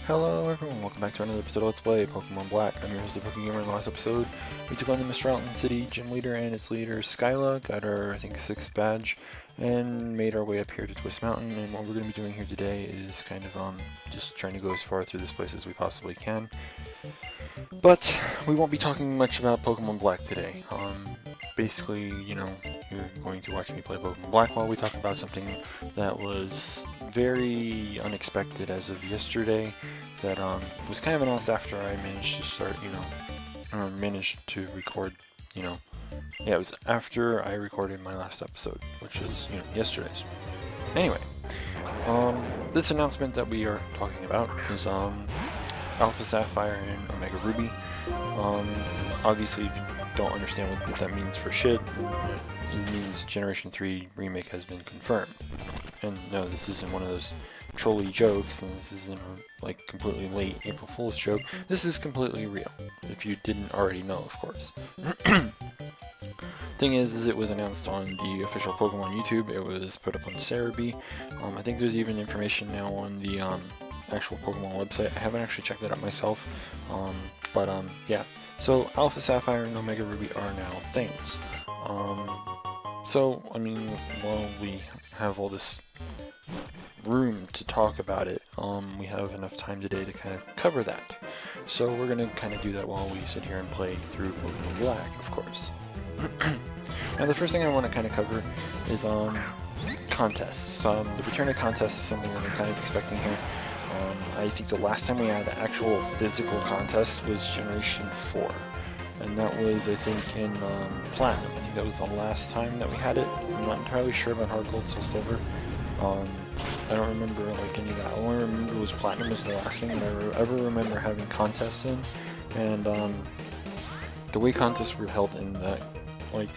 Hello everyone, welcome back to another episode of Let's Play Pokemon Black. I'm your host, ThePikaWu. In the last episode, we took on the Marriland City gym leader and its leader, Skyla, got our, I think, 6th badge, and made our way up here to Twist Mountain. And what we're going to be doing here today is kind of just trying to go as far through this place as we possibly can. But we won't be talking much about Pokemon Black today. Basically, you know, you're going to watch me play Pokemon Black while we talk about something that was very unexpected as of yesterday, that was kind of announced after I managed to start, or managed to record, yeah, it was after I recorded my last episode, which is, yesterday's. Anyway, this announcement that we are talking about is Alpha Sapphire and Omega Ruby. Obviously, if you don't understand what that means for shit, it means Generation 3 remake has been confirmed. And no, this isn't one of those trolly jokes, and this isn't a, like, completely late April Fool's joke. This is completely real, if you didn't already know, of course. Thing is it was announced on the official Pokemon YouTube. It was put up on Serebii. I think there's even information now on the actual Pokemon website. I haven't actually checked that out myself, yeah. So Alpha Sapphire and Omega Ruby are now things. So I mean, while we have all this room to talk about it, we have enough time today to kind of cover that. So we're gonna kind of do that while we sit here and play through Pokemon Black, of course. Now the first thing I want to kind of cover is contests. The return of contests is something that I'm kind of expecting here. I think the last time we had an actual physical contest was Generation 4. And that was, I think, in Platinum. I think that was the last time that we had it. I'm not entirely sure about HeartGold, so Silver. I don't remember like any of that. All I remember was Platinum was the last thing that I ever remember having contests in. And the way contests were held in that, like,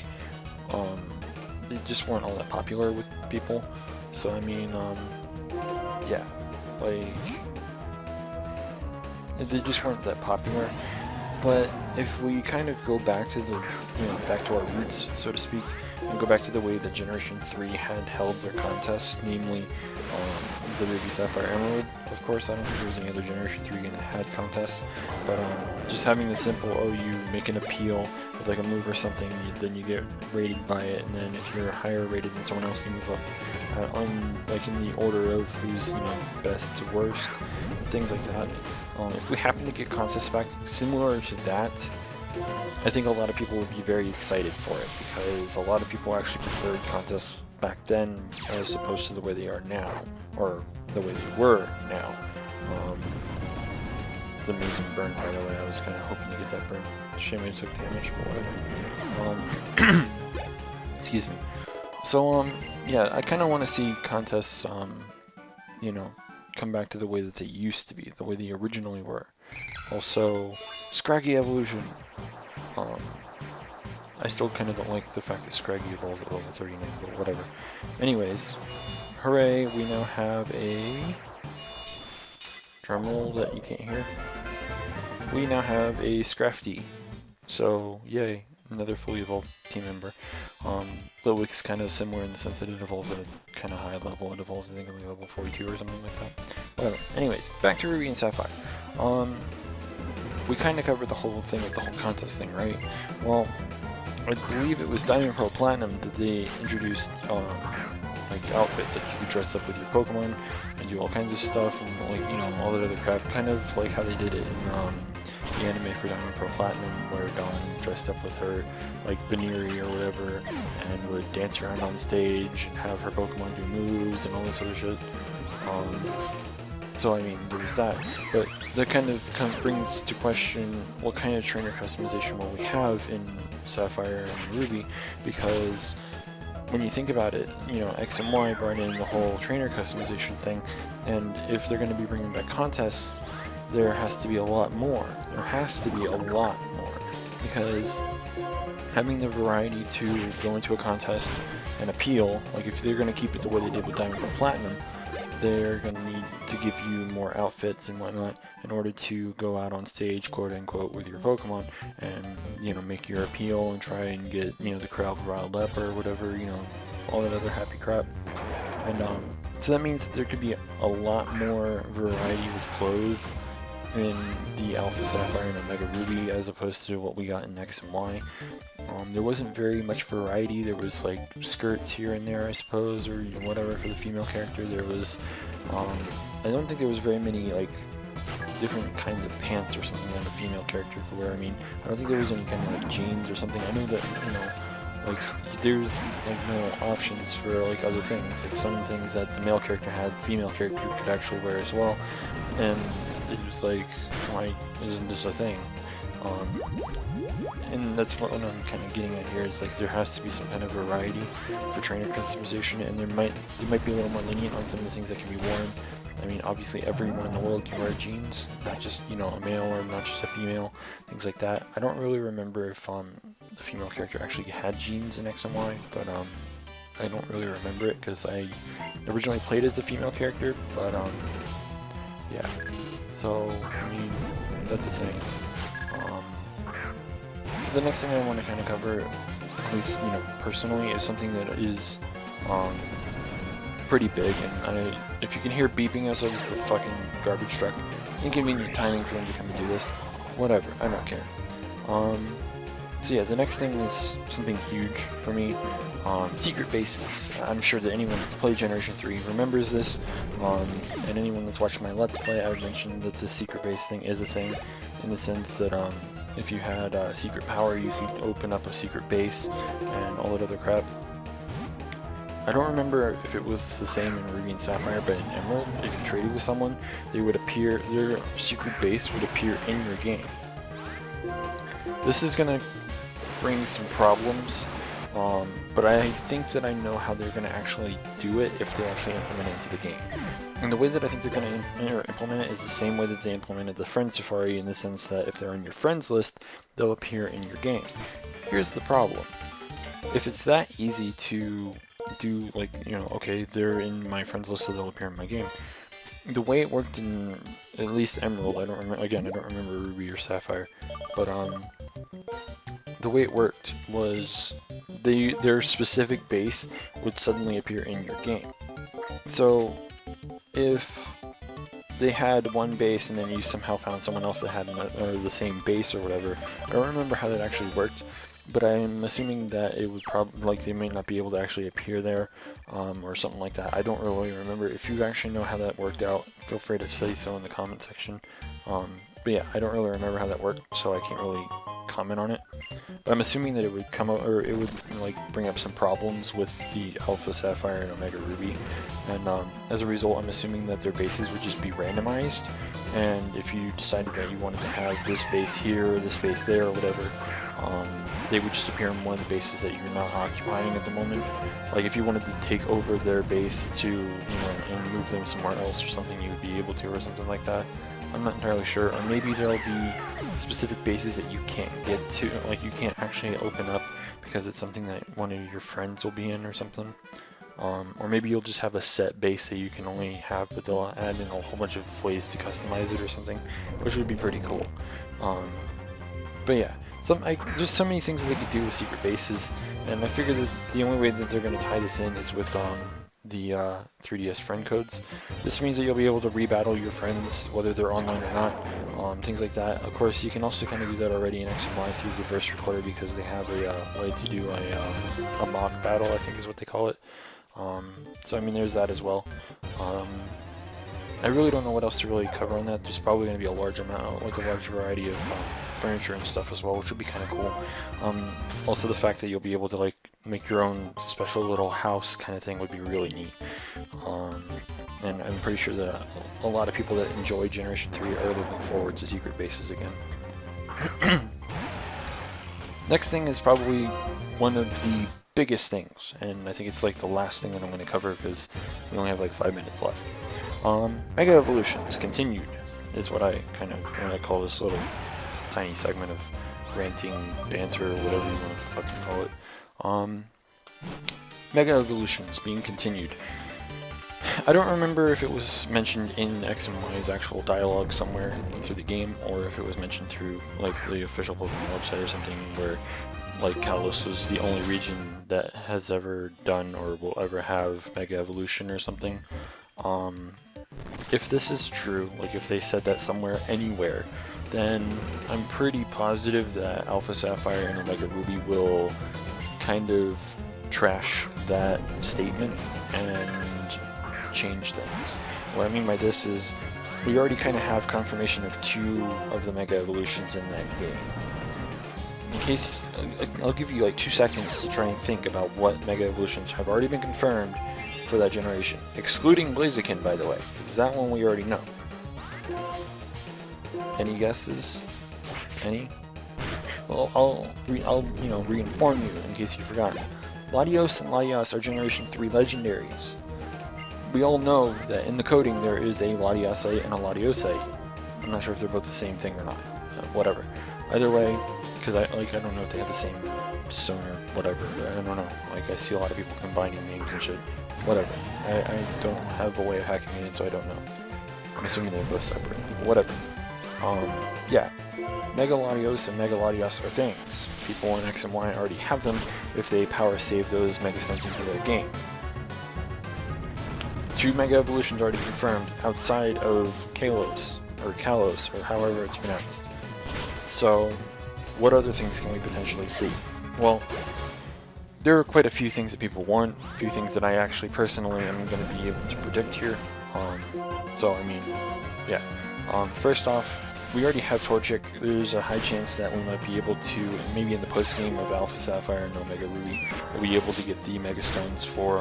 they just weren't all that popular with people. So I mean, yeah, like, they just weren't that popular. But if we kind of go back to the, back to our roots, so to speak, and go back to the way that Generation 3 had held their contests, namely the Ruby, Sapphire, Emerald. Of course, I don't think there was any other Generation 3 game that had contests, but just having the simple, you make an appeal with like a move or something, then you get rated by it, and then if you're higher rated than someone else, you move up like in the order of who's best to worst, and things like that. If we happen to get contests back similar to that, I think a lot of people would be very excited for it, because a lot of people actually preferred contests back then as opposed to the way they are now, or the way they were now. It's an amazing burn, by the way. I was kind of hoping to get that burn. Shame I took damage for whatever. Excuse me. So, yeah, I kind of want to see contests, come back to the way that they used to be, the way they originally were. Also, Scraggy evolution. I still kind of don't like the fact that Scraggy evolves at level 39, but whatever. Anyways, hooray, we now have a drumroll that you can't hear. We now have a Scrafty. So, yay, another fully evolved team member. Litwick's kind of similar in the sense that it evolves at a kind of high level. It evolves, I think, only level 42 or something like that. Whatever. Anyways, back to Ruby and Sapphire. We kind of covered the whole thing with the whole contest thing, right? Well, I believe it was Diamond, Pearl, Platinum that they introduced, like, outfits that you could dress up with your Pokemon and do all kinds of stuff, and, like, all that other crap. Kind of like how they did it in, the anime for Diamond, Pearl, Platinum, where Dawn dressed up with her, like, Baneri or whatever, and would dance around on stage and have her Pokemon do moves and all this sort of shit. So I mean, there was that, but that kind of brings to question what kind of trainer customization will we have in Sapphire and Ruby, because when you think about it, X and Y brought in the whole trainer customization thing, and if they're going to be bringing back contests, there has to be a lot more. There has to be a lot more, because having the variety to go into a contest and appeal, like if they're going to keep it the way they did with Diamond or Platinum, they're going to need to give you more outfits and whatnot in order to go out on stage, quote unquote, with your Pokemon and, make your appeal and try and get, the crowd riled up or whatever, all that other happy crap. And So that means that there could be a lot more variety with clothes in the Alpha Sapphire and Omega Ruby as opposed to what we got in X and Y. There wasn't very much variety. There was like skirts here and there, I suppose, or you know, whatever for the female character. There was, I don't think there was very many like different kinds of pants or something that a female character could wear. I mean, I don't think there was any kind of like jeans or something. I know that, you know, like there's like no options for like other things. Like some things that the male character had, female character could actually wear as well. And it was like, why isn't this a thing? And that's what I'm kind of getting at here, is like there has to be some kind of variety for trainer customization, and there might be a little more lenient on some of the things that can be worn. I mean, obviously everyone in the world can wear jeans, not just, you know, a male or not just a female, things like that. I don't really remember if the female character actually had jeans in X and Y, but I don't really remember it because I originally played as the female character, but yeah. So, I mean, that's the thing. So the next thing I want to kind of cover, at least, you know, personally, is something that is pretty big, and if you can hear beeping outside, it's the fucking garbage truck. Inconvenient timing for them to come and do this. Whatever, I don't care. So yeah, the next thing is something huge for me. Secret bases. I'm sure that anyone that's played Generation 3 remembers this, and anyone that's watched my Let's Play, I've mentioned that the secret base thing is a thing, in the sense that if you had secret power, you could open up a secret base and all that other crap. I don't remember if it was the same in Ruby and Sapphire, but in Emerald, if you traded with someone, they would appear, their secret base would appear in your game. This is gonna bring some problems, but I think that I know how they're gonna actually do it if they actually implement it into the game. And the way that I think they're gonna implement it is the same way that they implemented the Friend Safari, in the sense that if they're on your friends list, they'll appear in your game. Here's the problem. If it's that easy to do, like, you know, okay, they're in my friends list, so they'll appear in my game. The way it worked in at least Emerald, I don't remember Ruby or Sapphire, but the way it worked was their specific base would suddenly appear in your game. So if they had one base and then you somehow found someone else that had the same base or whatever, I don't remember how that actually worked. But I'm assuming that it would probably, like, they may not be able to actually appear there, or something like that. I don't really remember. If you actually know how that worked out, feel free to say so in the comment section. But yeah, I don't really remember how that worked, so I can't really comment on it. But I'm assuming that it would come out, or it would like bring up some problems with the Alpha Sapphire and Omega Ruby, and as a result, I'm assuming that their bases would just be randomized. And if you decided that you wanted to have this base here, or this base there, or whatever, they would just appear in one of the bases that you're not occupying at the moment. Like if you wanted to take over their base to, you know, and move them somewhere else or something, you would be able to, or something like that. I'm not entirely sure. Or maybe there'll be specific bases that you can't get to, like you can't actually open up because it's something that one of your friends will be in or something. Or maybe you'll just have a set base that you can only have, but they'll add in a whole bunch of ways to customize it or something, which would be pretty cool. But yeah. There's so many things that they could do with secret bases, and I figured that the only way that they're going to tie this in is with the 3DS friend codes. This means that you'll be able to rebattle your friends, whether they're online or not, things like that. Of course, you can also kind of do that already in X and Y through reverse recorder, because they have a way to do a mock battle, I think is what they call it. So I mean, there's that as well. I really don't know what else to really cover on that. There's probably going to be a large amount, like a large variety of furniture and stuff as well, which would be kind of cool. Also, the fact that you'll be able to like make your own special little house kind of thing would be really neat. And I'm pretty sure that a lot of people that enjoy Generation 3 are looking forward to secret bases again. Next thing is probably one of the biggest things, and I think it's like the last thing that I'm going to cover because we only have like 5 minutes left. Mega Evolutions Continued is what I call this little tiny segment of ranting, banter, or whatever you want to fucking call it. Mega Evolutions being continued. I don't remember if it was mentioned in X and Y's actual dialogue somewhere through the game, or if it was mentioned through like the official Pokemon website or something, where like Kalos was the only region that has ever done or will ever have Mega Evolution or something. If this is true, like if they said that somewhere, anywhere, then I'm pretty positive that Alpha Sapphire and Omega Ruby will kind of trash that statement and change things. What I mean by this is, we already kind of have confirmation of 2 of the Mega Evolutions in that game. In case, I'll give you like 2 seconds to try and think about what Mega Evolutions have already been confirmed for that generation. Excluding Blaziken, by the way, because that one we already know. Any guesses? Any? Well, I'll re-inform you in case you've forgotten. Latios and Latias are Generation 3 legendaries. We all know that in the coding there is a Latiasite and a Latiosite. I'm not sure if they're both the same thing or not. Whatever. Either way, because I don't know if they have the same zone or whatever. I don't know. Like, I see a lot of people combining names and shit. Whatever. I don't have a way of hacking it in, so I don't know. I'm assuming they're both separate. Whatever. Yeah. Mega Latios and Mega Latias are things. People in X and Y already have them if they power save those Mega Stones into their game. 2 Mega Evolutions already confirmed outside of Kalos, or however it's pronounced. So, what other things can we potentially see? Well, there are quite a few things that people want, a few things that I actually personally am going to be able to predict here. So, I mean, yeah. First off, we already have Torchic. There's a high chance that we might be able to, maybe in the post-game of Alpha Sapphire and Omega Ruby, we'll be able to get the Mega Stones for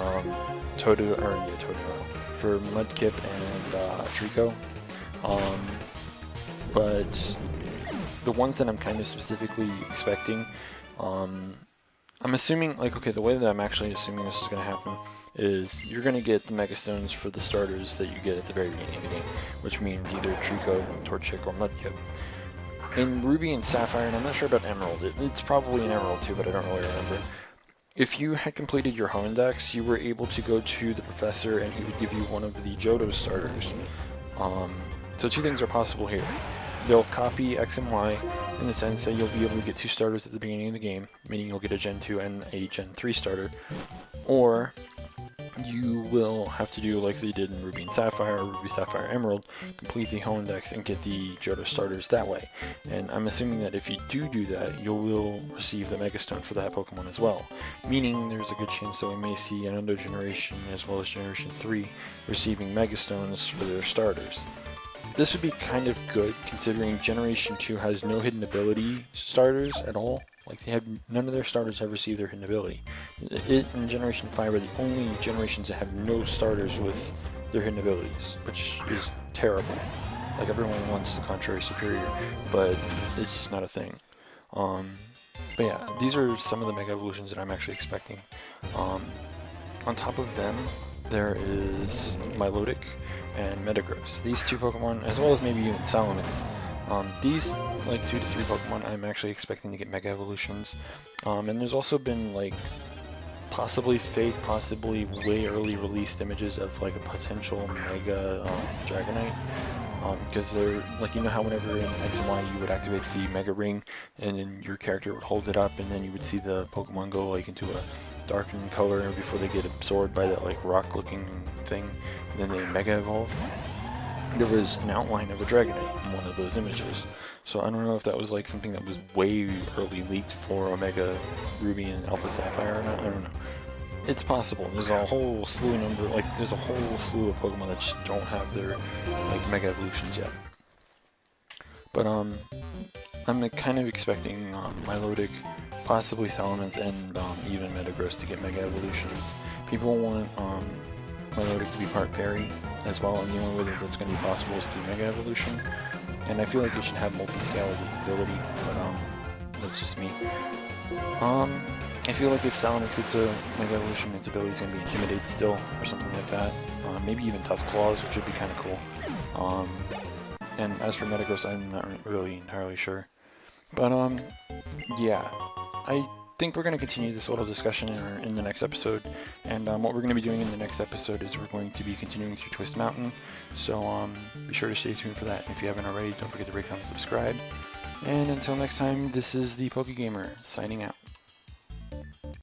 for Mudkip and Treecko. But the ones that I'm kind of specifically expecting, I'm assuming, like, okay, the way that I'm actually assuming this is going to happen is you're going to get the Mega Stones for the starters that you get at the very beginning of the game, which means either Treecko, Torchic, or Mudkip. In Ruby and Sapphire, and I'm not sure about Emerald, it's probably an Emerald too, but I don't really remember. If you had completed your Hoendex, you were able to go to the professor and he would give you one of the Johto starters. So 2 things are possible here. They'll copy X and Y in the sense that you'll be able to get 2 starters at the beginning of the game, meaning you'll get a Gen 2 and a Gen 3 starter, or you will have to do like they did in Ruby and Sapphire, or Ruby, Sapphire, Emerald, complete the Hoendex and get the Johto starters that way. And I'm assuming that if you do that, you will receive the Mega Stone for that Pokemon as well. Meaning there's a good chance that we may see another generation, as well as Generation 3, receiving Mega Stones for their starters. This would be kind of good, considering Generation 2 has no hidden ability starters at all. Like, none of their starters have received their hidden ability. It and Generation 5 are the only generations that have no starters with their hidden abilities, which is terrible. Like, everyone wants the contrary superior, but it's just not a thing. But yeah, these are some of the Mega Evolutions that I'm actually expecting. On top of them, there is Milotic and Metagross. These 2 Pokemon, as well as maybe even Salamence. These, like, 2 to 3 Pokemon, I'm actually expecting to get Mega Evolutions. And there's also been, like, possibly fake, possibly way early released images of, like, a potential Mega Dragonite. Because they're, like, you know how whenever in X and Y you would activate the Mega Ring, and then your character would hold it up, and then you would see the Pokemon go, like, into a darkened color before they get absorbed by that, like, rock-looking thing, and then they Mega Evolve? There was an outline of a Dragonite in one of those images. So I don't know if that was like something that was way early leaked for Omega Ruby and Alpha Sapphire or not. I don't know. It's possible. There's a whole slew there's a whole slew of Pokemon that just don't have their like Mega Evolutions yet. But I'm kind of expecting Milotic, possibly Salamence, and even Metagross to get Mega Evolutions. People want Milotic to be part Fairy as well, and the only way that that's going to be possible is through Mega Evolution. And I feel like it should have multi-scale as its ability, but that's just me. I feel like if Salamence gets a Mega Evolution, its ability is going to be Intimidate still, or something like that. Maybe even Tough Claws, which would be kind of cool. And as for Metagross, I'm not really entirely sure. But yeah, I think we're going to continue this little discussion in the next episode, and what we're going to be doing in the next episode is we're going to be continuing through Twist Mountain, so be sure to stay tuned for that. If you haven't already, don't forget to rate, comment, subscribe, and until next time, this is the PokeGamer, signing out.